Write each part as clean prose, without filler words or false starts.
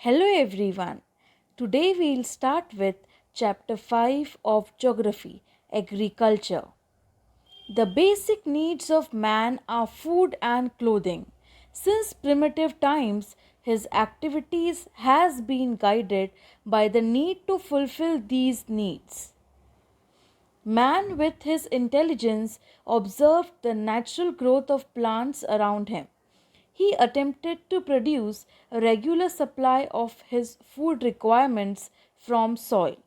Hello everyone. Today we'll start with chapter 5 of Geography, Agriculture. The basic needs of man are food and clothing. Since primitive times, his activities has been guided by the need to fulfill these needs. Man, with his intelligence, observed the natural growth of plants around him. He attempted to produce a regular supply of his food requirements from soil.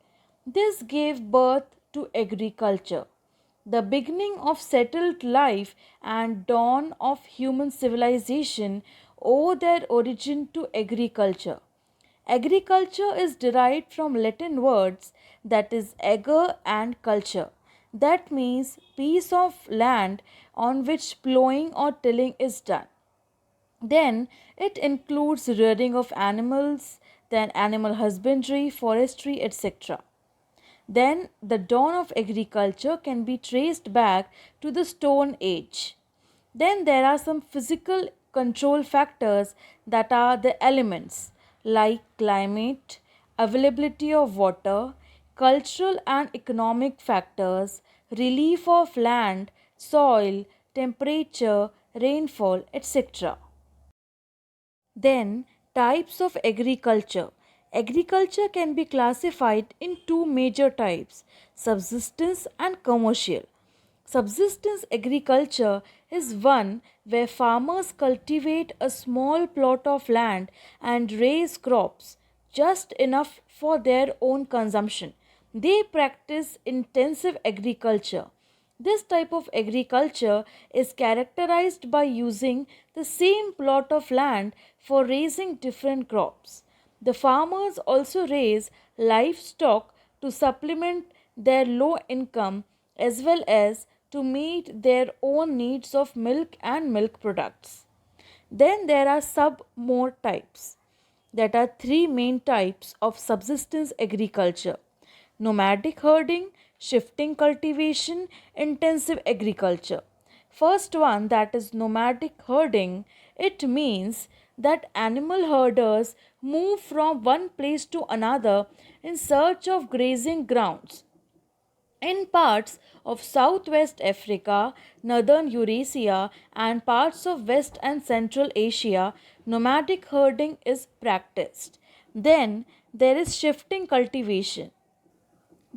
This gave birth to agriculture. The beginning of settled life and dawn of human civilization owe their origin to agriculture. Agriculture is derived from Latin words that is ager and culture. That means piece of land on which plowing or tilling is done. Then it includes rearing of animals, then animal husbandry, forestry, etc. Then the dawn of agriculture can be traced back to the Stone Age. Then there are some physical control factors that are the elements like climate, availability of water, cultural and economic factors, relief of land, soil, temperature, rainfall, etc. Then, types of agriculture. Agriculture can be classified in two major types, subsistence and commercial. Subsistence agriculture is one where farmers cultivate a small plot of land and raise crops just enough for their own consumption. They practice intensive agriculture. This type of agriculture is characterized by using the same plot of land for raising different crops. The farmers also raise livestock to supplement their low income as well as to meet their own needs of milk and milk products. Then there are sub more types. That are three main types of subsistence agriculture: nomadic herding, shifting cultivation, intensive agriculture. First one, that is nomadic herding, it means that animal herders move from one place to another in search of grazing grounds. In parts of southwest Africa, northern Eurasia, and parts of West and Central Asia, nomadic herding is practiced. Then there is shifting cultivation.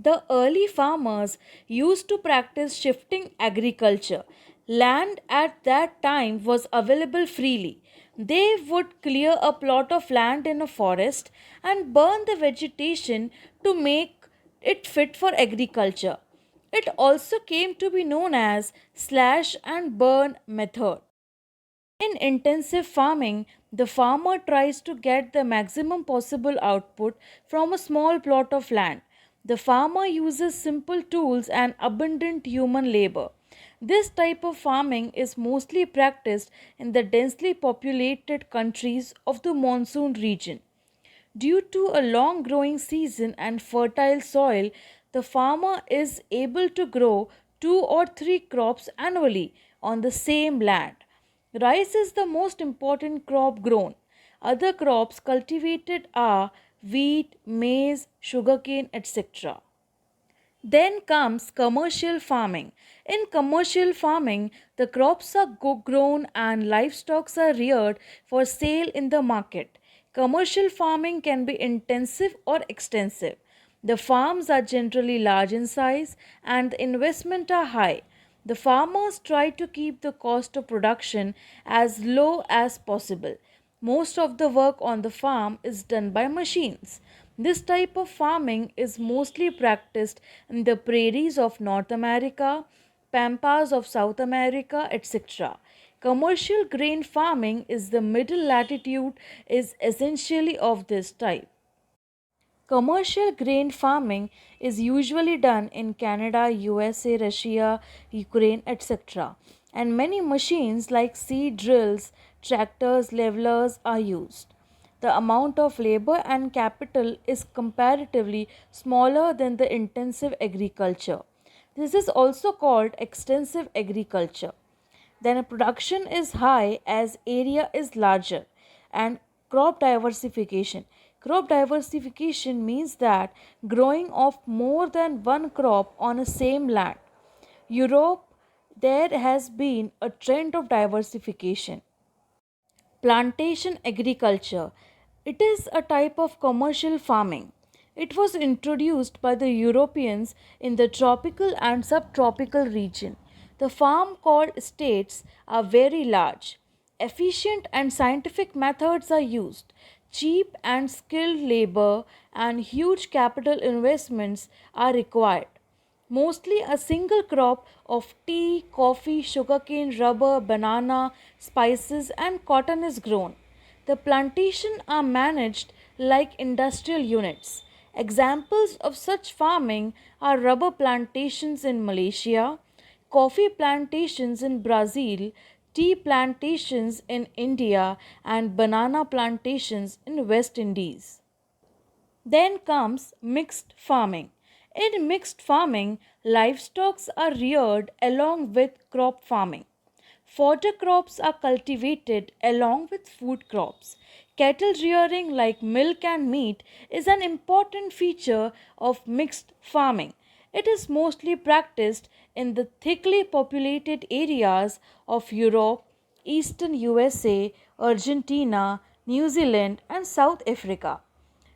The early farmers used to practice shifting agriculture. Land at that time was available freely. They would clear a plot of land in a forest and burn the vegetation to make it fit for agriculture. It also came to be known as slash and burn method. In intensive farming, the farmer tries to get the maximum possible output from a small plot of land. The farmer uses simple tools and abundant human labor. This type of farming is mostly practiced in the densely populated countries of the monsoon region. Due to a long growing season and fertile soil, the farmer is able to grow two or three crops annually on the same land. Rice is the most important crop grown. Other crops cultivated are wheat, maize, sugarcane, etc. Then comes commercial farming. In commercial farming, the crops are grown and livestock are reared for sale in the market. Commercial farming can be intensive or extensive. The farms are generally large in size and the investment are high. The farmers try to keep the cost of production as low as possible. Most of the work on the farm is done by machines. This type of farming is mostly practiced in the prairies of North America, pampas of South America, etc. Commercial grain farming is the middle latitude is essentially of this type. Commercial grain farming is usually done in Canada, USA, Russia, Ukraine, etc. And many machines like seed drills, tractors, levelers are used. The amount of labor and capital is comparatively smaller than the intensive agriculture. This is also called extensive agriculture. Then production is high as area is larger and crop diversification. Crop diversification means that growing of more than one crop on a same land. Europe, there has been a trend of diversification. Plantation agriculture. It is a type of commercial farming. It was introduced by the Europeans in the tropical and subtropical region. The farm called estates are very large. Efficient and scientific methods are used. Cheap and skilled labor and huge capital investments are required. Mostly a single crop of tea, coffee, sugarcane, rubber, banana, spices, and cotton is grown. The plantations are managed like industrial units. Examples of such farming are rubber plantations in Malaysia, coffee plantations in Brazil, tea plantations in India, and banana plantations in West Indies. Then comes mixed farming. In mixed farming, livestock are reared along with crop farming. Fodder crops are cultivated along with food crops. Cattle rearing, like milk and meat, is an important feature of mixed farming. It is mostly practiced in the thickly populated areas of Europe, eastern USA, Argentina, New Zealand, and South Africa.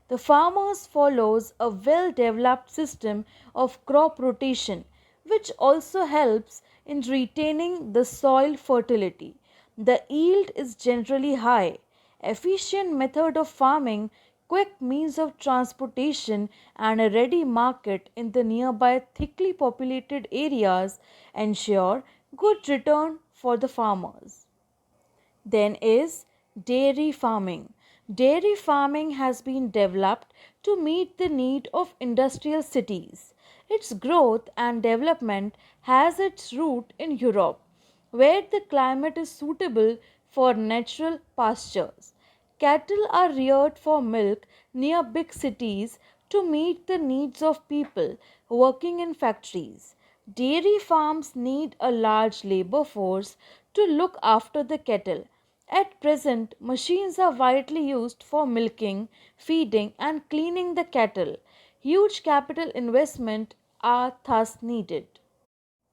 The farmers follows a well developed system of crop rotation which also helps in retaining the soil fertility. The yield is generally high. Efficient method of farming, quick means of transportation and a ready market in the nearby thickly populated areas ensure good return for the farmers. Then is dairy farming. Dairy farming has been developed to meet the need of industrial cities. Its growth and development has its root in Europe, where the climate is suitable for natural pastures. Cattle are reared for milk near big cities to meet the needs of people working in factories. Dairy farms need a large labor force to look after the cattle. At present, machines are widely used for milking, feeding, and cleaning the cattle. Huge capital investment are thus needed.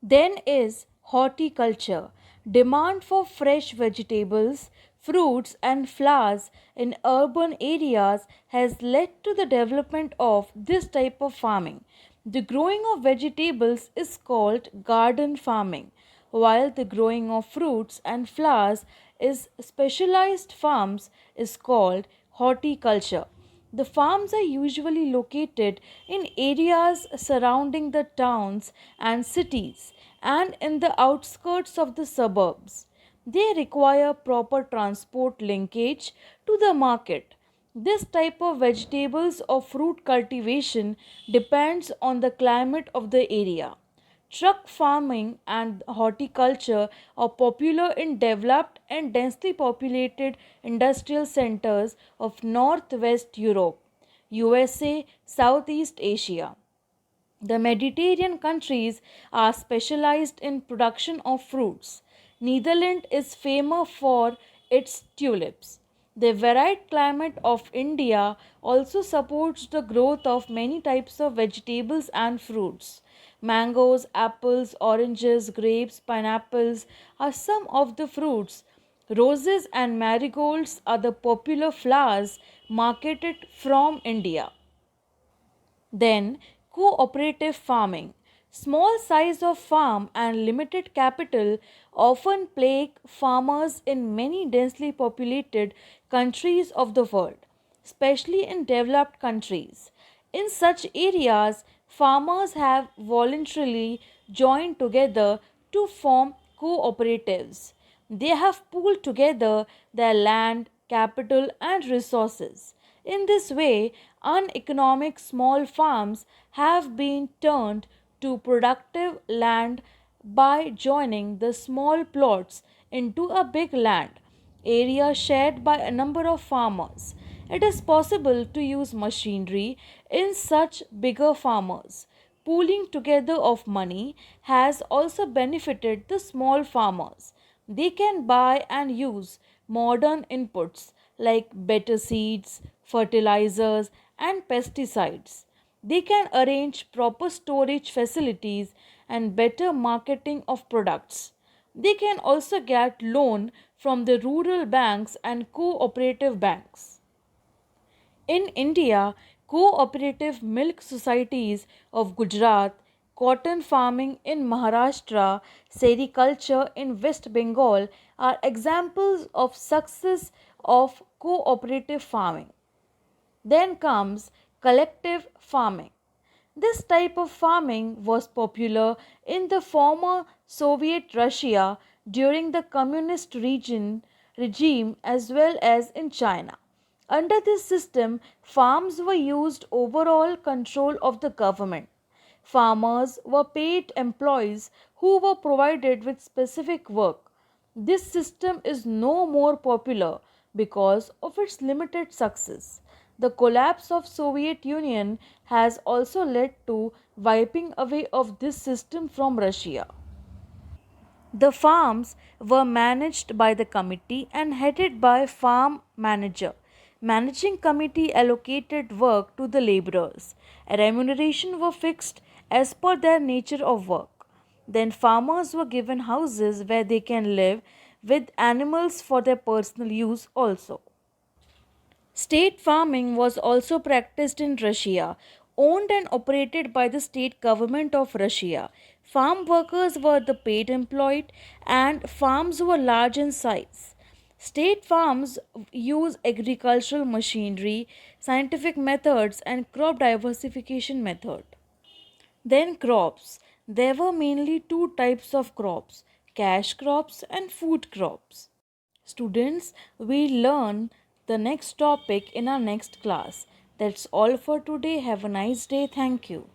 Then is horticulture. Demand for fresh vegetables, fruits, and flowers in urban areas has led to the development of this type of farming. The growing of vegetables is called garden farming, while the growing of fruits and flowers is specialized farms is called horticulture. The farms are usually located in areas surrounding the towns and cities and in the outskirts of the suburbs. They require proper transport linkage to the market. This type of vegetables or fruit cultivation depends on the climate of the area. Truck farming and horticulture are popular in developed and densely populated industrial centers of Northwest Europe, USA, Southeast Asia. The Mediterranean countries are specialized in production of fruits. Netherlands is famous for its tulips. The varied climate of India also supports the growth of many types of vegetables and fruits. Mangoes, apples, oranges, grapes, pineapples are some of the fruits. Roses and marigolds are the popular flowers marketed from India. Then, cooperative farming. Small size of farm and limited capital often plague farmers in many densely populated countries of the world, especially in developed countries. In such areas, farmers have voluntarily joined together to form cooperatives. They have pooled together their land, capital, and resources. In this way, uneconomic small farms have been turned to productive land by joining the small plots into a big land area shared by a number of farmers. It is possible to use machinery in such bigger farmers. Pooling together of money has also benefited the small farmers. They can buy and use modern inputs like better seeds, fertilizers, and pesticides. They can arrange proper storage facilities and better marketing of products. They can also get loan from the rural banks and cooperative banks. In India, cooperative milk societies of Gujarat, cotton farming in Maharashtra, sericulture in West Bengal are examples of success of cooperative farming. Then comes collective farming. This type of farming was popular in the former Soviet Russia during the regime as well as in China. Under this system, farms were used overall control of the government. Farmers were paid employees who were provided with specific work. This system is no more popular because of its limited success. The collapse of Soviet Union has also led to wiping away of this system from Russia. The farms were managed by the committee and headed by farm manager. Managing committee allocated work to the laborers. Remuneration were fixed as per their nature of work. Then farmers were given houses where they can live with animals for their personal use also. State farming was also practiced in Russia, owned and operated by the state government of Russia. Farm workers were the paid employed and farms were large in size. State farms use agricultural machinery, scientific methods and crop diversification method. Then crops. There were mainly two types of crops, cash crops and food crops. Students, we learn the next topic in our next class. That's all for today. Have a nice day. Thank you.